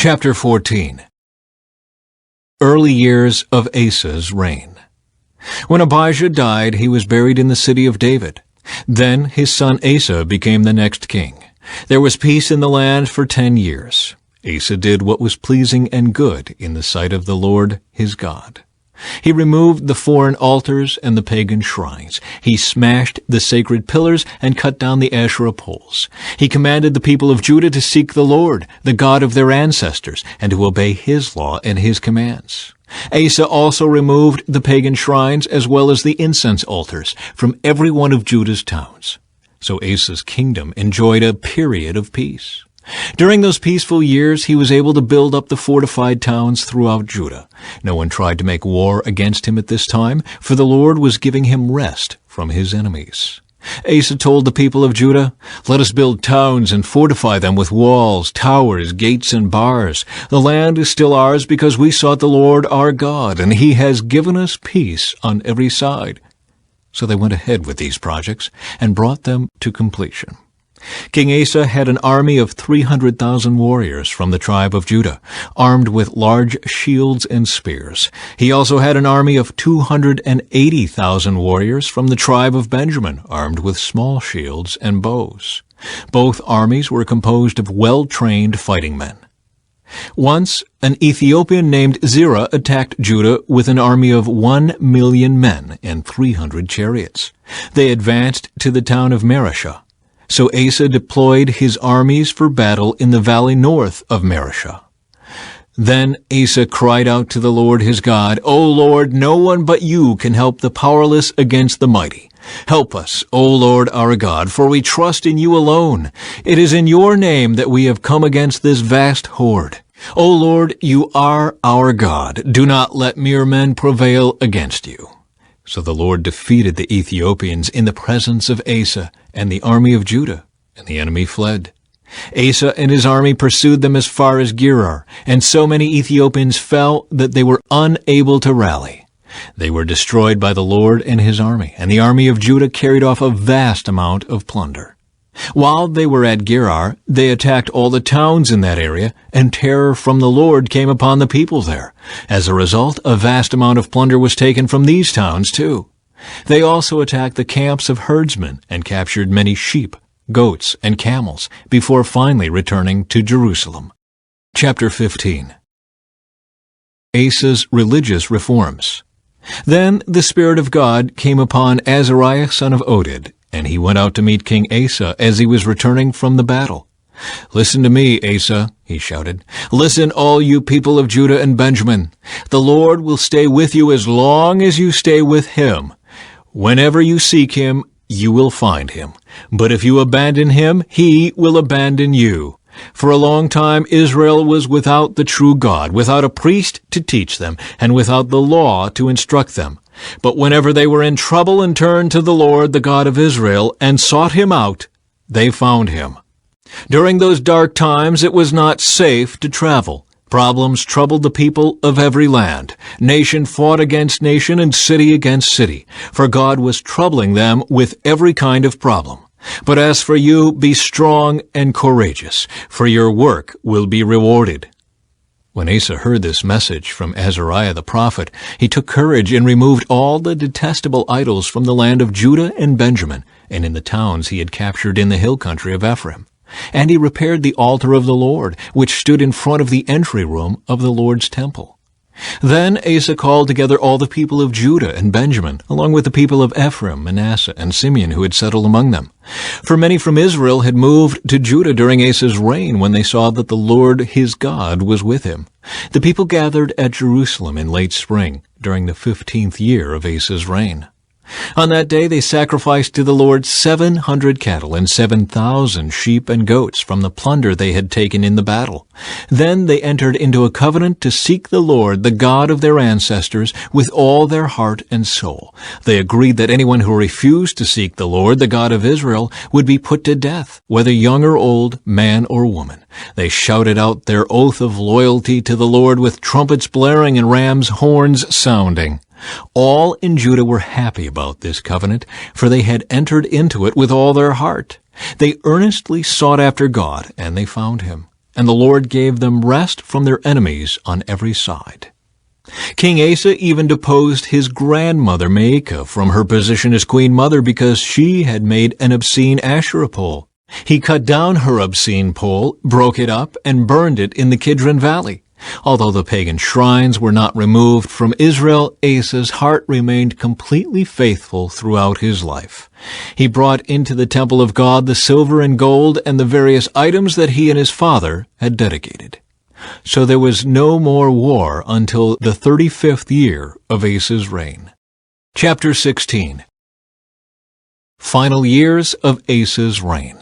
Chapter 14. Early years of Asa's reign. When Abijah died, he was buried in the city of David. Then his son Asa became the next king. There was peace in the land for 10 years. Asa did what was pleasing and good in the sight of the Lord his God. He removed the foreign altars and the pagan shrines. He smashed the sacred pillars and cut down the Asherah poles. He commanded the people of Judah to seek the Lord, the God of their ancestors, and to obey his law and his commands. Asa also removed the pagan shrines as well as the incense altars from every one of Judah's towns. So Asa's kingdom enjoyed a period of peace. During those peaceful years, he was able to build up the fortified towns throughout Judah. No one tried to make war against him at this time, for the Lord was giving him rest from his enemies. Asa told the people of Judah, "Let us build towns and fortify them with walls, towers, gates, and bars. The land is still ours because we sought the Lord our God, and he has given us peace on every side." So they went ahead with these projects and brought them to completion. King Asa had an army of 300,000 warriors from the tribe of Judah, armed with large shields and spears. He also had an army of 280,000 warriors from the tribe of Benjamin, armed with small shields and bows. Both armies were composed of well-trained fighting men. Once, an Ethiopian named Zerah attacked Judah with an army of 1,000,000 men and 300 chariots. They advanced to the town of Mareshah. So Asa deployed his armies for battle in the valley north of Mareshah. Then Asa cried out to the Lord his God, "O Lord, no one but you can help the powerless against the mighty. Help us, O Lord our God, for we trust in you alone. It is in your name that we have come against this vast horde. O Lord, you are our God. Do not let mere men prevail against you." So the Lord defeated the Ethiopians in the presence of Asa and the army of Judah, and the enemy fled. Asa and his army pursued them as far as Gerar, and so many Ethiopians fell that they were unable to rally. They were destroyed by the Lord and his army, and the army of Judah carried off a vast amount of plunder. While they were at Gerar, they attacked all the towns in that area, and terror from the Lord came upon the people there. As a result, a vast amount of plunder was taken from these towns too. They also attacked the camps of herdsmen and captured many sheep, goats, and camels before finally returning to Jerusalem. Chapter 15. Asa's religious reforms. Then the Spirit of God came upon Azariah son of Oded, and he went out to meet King Asa as he was returning from the battle. "Listen to me, Asa," he shouted. "Listen, all you people of Judah and Benjamin. The Lord will stay with you as long as you stay with him. Whenever you seek him, you will find him. But if you abandon him, he will abandon you. For a long time Israel was without the true God, without a priest to teach them, and without the law to instruct them. But whenever they were in trouble and turned to the Lord, the God of Israel, and sought him out, they found him. During those dark times it was not safe to travel. Problems troubled the people of every land. Nation fought against nation and city against city, for God was troubling them with every kind of problem. But as for you, be strong and courageous, for your work will be rewarded." When Asa heard this message from Azariah the prophet, he took courage and removed all the detestable idols from the land of Judah and Benjamin, and in the towns he had captured in the hill country of Ephraim. And he repaired the altar of the Lord, which stood in front of the entry room of the Lord's temple. Then Asa called together all the people of Judah and Benjamin, along with the people of Ephraim, Manasseh, and Simeon who had settled among them. For many from Israel had moved to Judah during Asa's reign when they saw that the Lord his God was with him. The people gathered at Jerusalem in late spring, during the 15th year of Asa's reign. On that day they sacrificed to the Lord 700 cattle and 7,000 sheep and goats from the plunder they had taken in the battle. Then they entered into a covenant to seek the Lord, the God of their ancestors, with all their heart and soul. They agreed that anyone who refused to seek the Lord, the God of Israel, would be put to death, whether young or old, man or woman. They shouted out their oath of loyalty to the Lord with trumpets blaring and ram's horns sounding. All in Judah were happy about this covenant, for they had entered into it with all their heart. They earnestly sought after God, and they found him. and the Lord gave them rest from their enemies on every side. King Asa even deposed his grandmother Maacah from her position as queen mother because she had made an obscene Asherah pole. He cut down her obscene pole, broke it up, and burned it in the Kidron Valley. Although the pagan shrines were not removed from Israel, Asa's heart remained completely faithful throughout his life. He brought into the temple of God the silver and gold and the various items that he and his father had dedicated. So there was no more war until the 35th year of Asa's reign. Chapter 16. Final years of Asa's reign.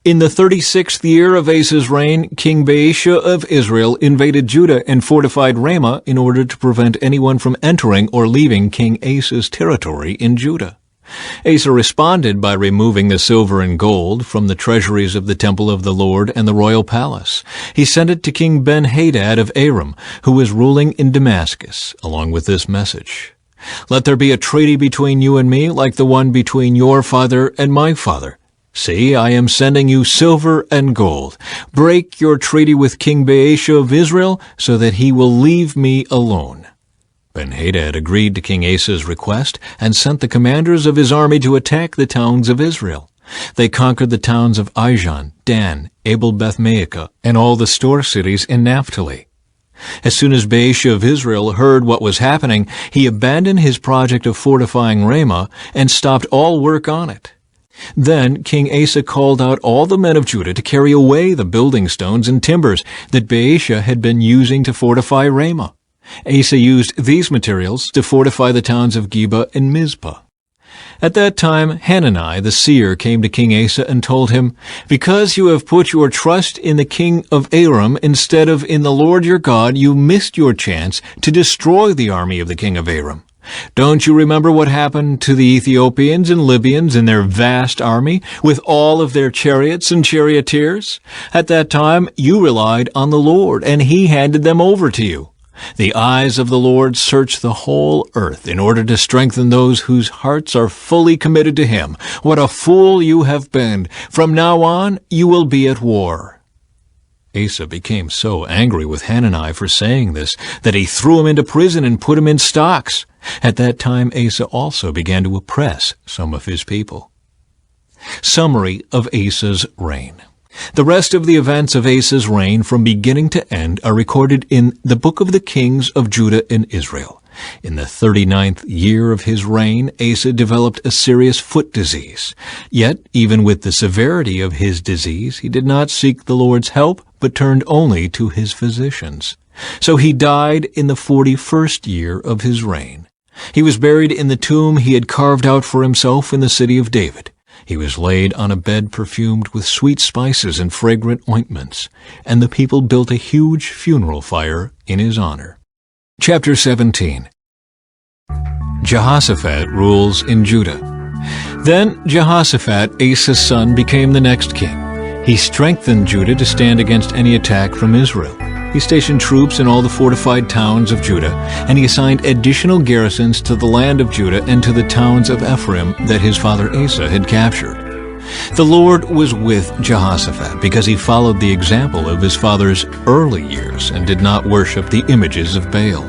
In the 36th year of Asa's reign, King Baasha of Israel invaded Judah and fortified Ramah in order to prevent anyone from entering or leaving King Asa's territory in Judah. Asa responded by removing the silver and gold from the treasuries of the temple of the Lord and the royal palace. He sent it to King Ben-Hadad of Aram, who was ruling in Damascus, along with this message: "Let there be a treaty between you and me, like the one between your father and my father. See, I am sending you silver and gold. Break your treaty with King Baasha of Israel, so that he will leave me alone." Ben-Hadad agreed to King Asa's request and sent the commanders of his army to attack the towns of Israel. They conquered the towns of Ijon, Dan, Abel-Beth-Maacah, and all the store cities in Naphtali. As soon as Baasha of Israel heard what was happening, he abandoned his project of fortifying Ramah and stopped all work on it. Then King Asa called out all the men of Judah to carry away the building stones and timbers that Baasha had been using to fortify Ramah. Asa used these materials to fortify the towns of Geba and Mizpah. At that time, Hanani the seer came to King Asa and told him, "Because you have put your trust in the king of Aram instead of in the Lord your God, you missed your chance to destroy the army of the king of Aram. Don't you remember what happened to the Ethiopians and Libyans in their vast army, with all of their chariots and charioteers? At that time you relied on the Lord, and he handed them over to you. The eyes of the Lord search the whole earth in order to strengthen those whose hearts are fully committed to him. What a fool you have been! From now on you will be at war." Asa became so angry with Hanani for saying this that he threw him into prison and put him in stocks. At that time Asa also began to oppress some of his people. Summary of Asa's reign. The rest of the events of Asa's reign from beginning to end are recorded in the book of the kings of Judah and Israel. In the 39th year of his reign, Asa developed a serious foot disease. Yet, even with the severity of his disease, he did not seek the Lord's help, but turned only to his physicians. So he died in the 41st year of his reign. He was buried in the tomb he had carved out for himself in the city of David. He was laid on a bed perfumed with sweet spices and fragrant ointments, and the people built a huge funeral fire in his honor. Chapter 17. Jehoshaphat rules in Judah. Then Jehoshaphat, Asa's son, became the next king. He strengthened Judah to stand against any attack from Israel. He stationed troops in all the fortified towns of Judah, and he assigned additional garrisons to the land of Judah and to the towns of Ephraim that his father Asa had captured. The Lord was with Jehoshaphat because he followed the example of his father's early years and did not worship the images of Baal.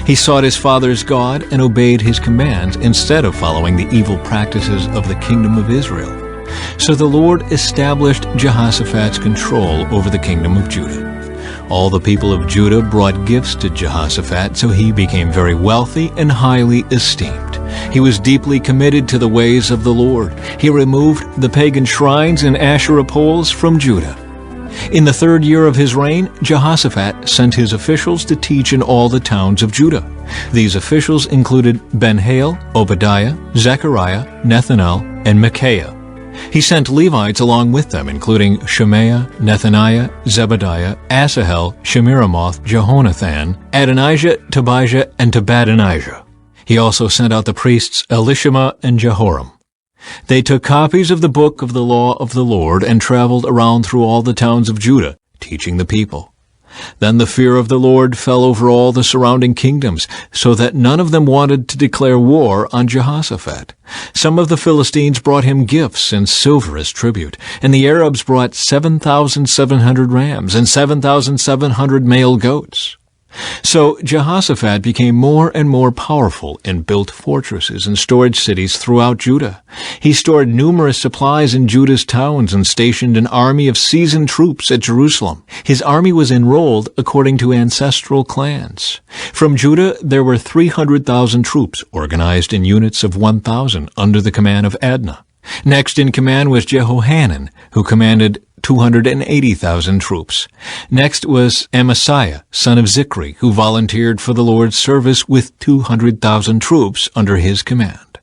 He sought his father's God and obeyed his commands instead of following the evil practices of the kingdom of Israel. So the Lord established Jehoshaphat's control over the kingdom of Judah. All the people of Judah brought gifts to Jehoshaphat, so he became very wealthy and highly esteemed. He was deeply committed to the ways of the Lord. He removed the pagan shrines and Asherah poles from Judah. In the 3rd year of his reign, Jehoshaphat sent his officials to teach in all the towns of Judah. These officials included Ben-Hail, Obadiah, Zechariah, Nethanel, and Micaiah. He sent Levites along with them, including Shemaiah, Nethaniah, Zebadiah, Asahel, Shemiramoth, Jehonathan, Adonijah, Tobijah, and Tobadonijah. He also sent out the priests Elishama and Jehoram. They took copies of the book of the law of the Lord and traveled around through all the towns of Judah, teaching the people. Then the fear of the Lord fell over all the surrounding kingdoms, so that none of them wanted to declare war on Jehoshaphat. Some of the Philistines brought him gifts and silver as tribute, and the Arabs brought 7,700 rams and 7,700 male goats. So Jehoshaphat became more and more powerful and built fortresses and storage cities throughout Judah. He stored numerous supplies in Judah's towns and stationed an army of seasoned troops at Jerusalem. His army was enrolled according to ancestral clans. From Judah there were 300,000 troops organized in units of 1,000 under the command of Adnah. Next in command was Jehohanan, who commanded 280,000 troops. Next was Amasiah, son of Zikri, who volunteered for the Lord's service with 200,000 troops under his command.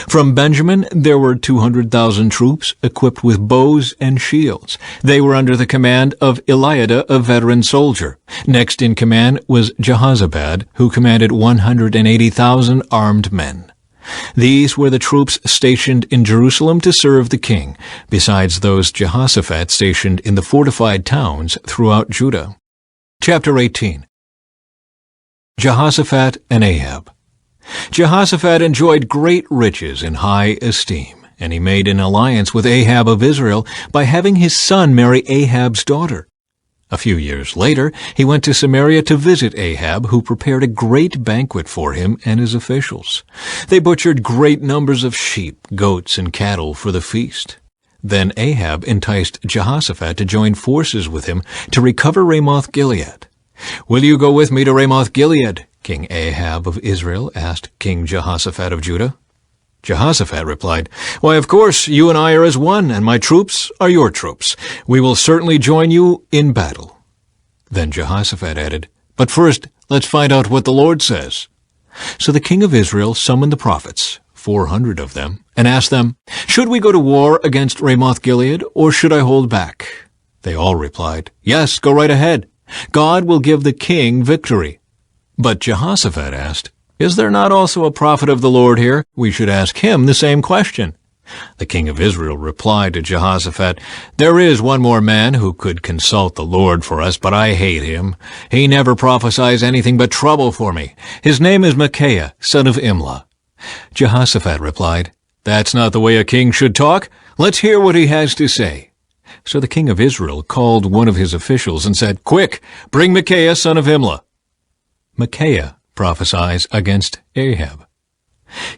From Benjamin there were 200,000 troops equipped with bows and shields. They were under the command of Eliada, a veteran soldier. Next in command was Jehozabad, who commanded 180,000 armed men. These were the troops stationed in Jerusalem to serve the king, besides those Jehoshaphat stationed in the fortified towns throughout Judah. Chapter 18. Jehoshaphat and Ahab. Jehoshaphat enjoyed great riches and high esteem, and he made an alliance with Ahab of Israel by having his son marry Ahab's daughter. A few years later, he went to Samaria to visit Ahab, who prepared a great banquet for him and his officials. They butchered great numbers of sheep, goats, and cattle for the feast. Then Ahab enticed Jehoshaphat to join forces with him to recover Ramoth-Gilead. "Will you go with me to Ramoth-Gilead?" King Ahab of Israel asked King Jehoshaphat of Judah. Jehoshaphat replied, "Why, of course, you and I are as one, and my troops are your troops. We will certainly join you in battle." Then Jehoshaphat added, "But first, let's find out what the Lord says." So the king of Israel summoned the prophets, 400 of them, and asked them, "Should we go to war against Ramoth-Gilead, or should I hold back?" They all replied, "Yes, go right ahead. God will give the king victory." But Jehoshaphat asked, "Is there not also a prophet of the Lord here? We should ask him the same question." The king of Israel replied to Jehoshaphat, "There is one more man who could consult the Lord for us, but I hate him. He never prophesies anything but trouble for me. His name is Micaiah, son of Imlah." Jehoshaphat replied, "That's not the way a king should talk. Let's hear what he has to say." So the king of Israel called one of his officials and said, "Quick, bring Micaiah, son of Imlah." Micaiah prophesies against Ahab.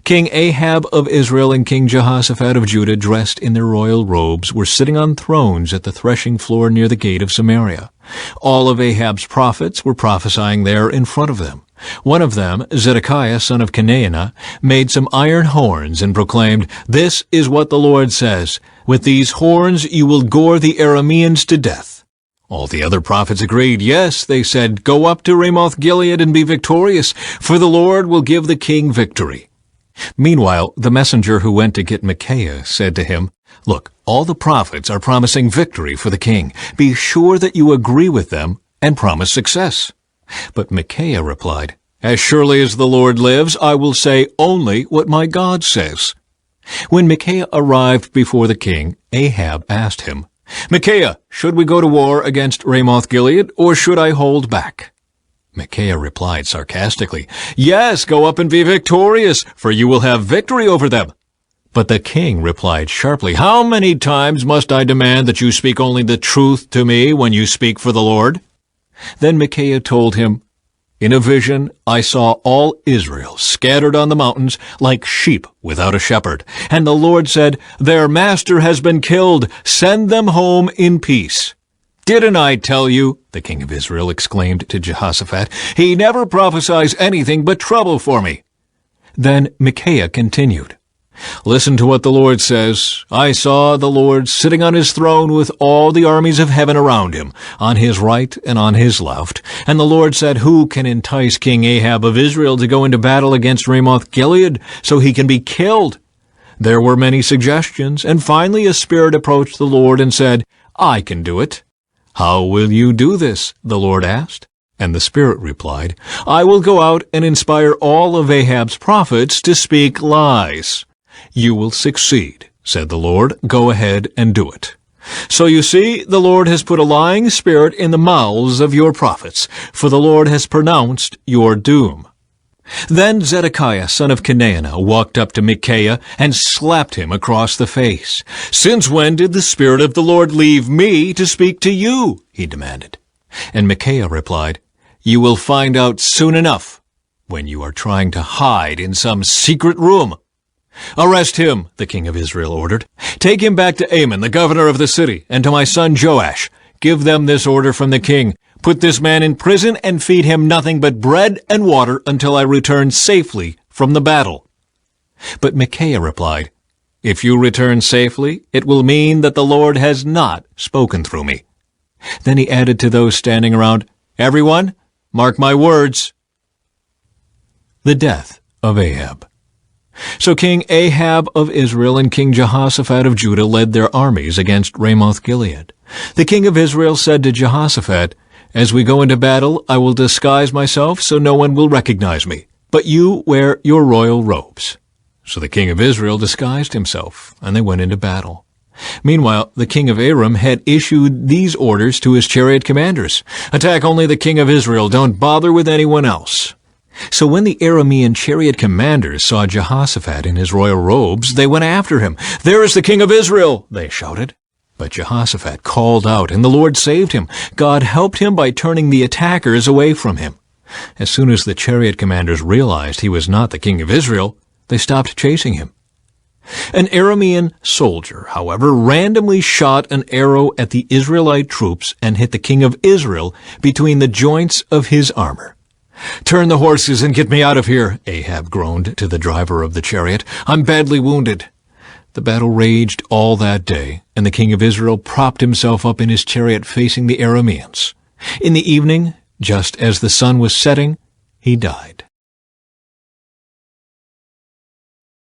King Ahab of Israel and King Jehoshaphat of Judah, dressed in their royal robes, were sitting on thrones at the threshing floor near the gate of Samaria. All of Ahab's prophets were prophesying there in front of them. One of them, Zedekiah, son of Kenaanah, made some iron horns and proclaimed, "This is what the Lord says, with these horns you will gore the Arameans to death." All the other prophets agreed. "Yes," they said, "go up to Ramoth-Gilead and be victorious, for the Lord will give the king victory." Meanwhile, the messenger who went to get Micaiah said to him, "Look, all the prophets are promising victory for the king. Be sure that you agree with them and promise success." But Micaiah replied, "As surely as the Lord lives, I will say only what my God says." When Micaiah arrived before the king, Ahab asked him, "Micaiah, should we go to war against Ramoth-Gilead, or should I hold back?" Micaiah replied sarcastically, "Yes, go up and be victorious, for you will have victory over them." But the king replied sharply, "How many times must I demand that you speak only the truth to me when you speak for the Lord?" Then Micaiah told him, "In a vision I saw all Israel scattered on the mountains like sheep without a shepherd. And the Lord said, 'Their master has been killed. Send them home in peace.'" "Didn't I tell you?" the king of Israel exclaimed to Jehoshaphat. "He never prophesies anything but trouble for me." Then Micaiah continued, "Listen to what the Lord says. I saw the Lord sitting on his throne with all the armies of heaven around him, on his right and on his left. And the Lord said, 'Who can entice King Ahab of Israel to go into battle against Ramoth-Gilead so he can be killed?' There were many suggestions, and finally a spirit approached the Lord and said, 'I can do it.' 'How will you do this?' the Lord asked. And the Spirit replied, 'I will go out and inspire all of Ahab's prophets to speak lies.' 'You will succeed,' said the Lord. 'Go ahead and do it.' So you see, the Lord has put a lying spirit in the mouths of your prophets, for the Lord has pronounced your doom." Then Zedekiah son of Chenaanah walked up to Micaiah and slapped him across the face. "Since when did the Spirit of the Lord leave me to speak to you?" he demanded. And Micaiah replied, "You will find out soon enough when you are trying to hide in some secret room." "Arrest him," the king of Israel ordered. "Take him back to Amon, the governor of the city, and to my son Joash. Give them this order from the king. Put this man in prison and feed him nothing but bread and water until I return safely from the battle." But Micaiah replied, "If you return safely, it will mean that the Lord has not spoken through me." Then he added to those standing around, "Everyone, mark my words." The death of Ahab. So King Ahab of Israel and King Jehoshaphat of Judah led their armies against Ramoth-Gilead. The king of Israel said to Jehoshaphat, "As we go into battle, I will disguise myself so no one will recognize me, but you wear your royal robes." So the king of Israel disguised himself, and they went into battle. Meanwhile, the king of Aram had issued these orders to his chariot commanders: "Attack only the king of Israel, don't bother with anyone else." So when the Aramean chariot commanders saw Jehoshaphat in his royal robes, they went after him. "There is the king of Israel!" they shouted. But Jehoshaphat called out, and the Lord saved him. God helped him by turning the attackers away from him. As soon as the chariot commanders realized he was not the king of Israel, they stopped chasing him. An Aramean soldier, however, randomly shot an arrow at the Israelite troops and hit the king of Israel between the joints of his armor. "Turn the horses and get me out of here," Ahab groaned to the driver of the chariot. "I'm badly wounded." The battle raged all that day, and the king of Israel propped himself up in his chariot facing the Arameans. In the evening, just as the sun was setting, he died.